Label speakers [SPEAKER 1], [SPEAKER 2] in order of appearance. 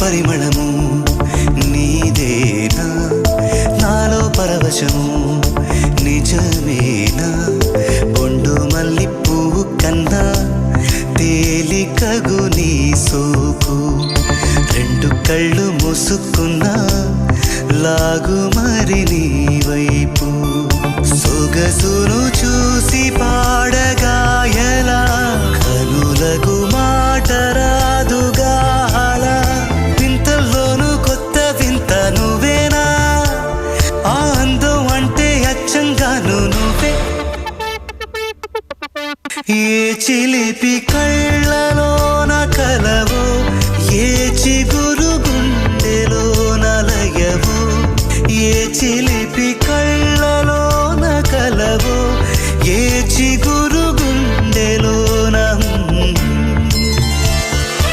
[SPEAKER 1] పరిమళము నీదేనా నాలో పరవశము నిజమేనా బొండు మల్లి పువ్వు కన్నా తేలికగు నీ సోకు రెండు కళ్ళు మూసుకున్నా లాగు మరి నీ వైపు సొగసును చూసి పాడగా ఎలా కనులకు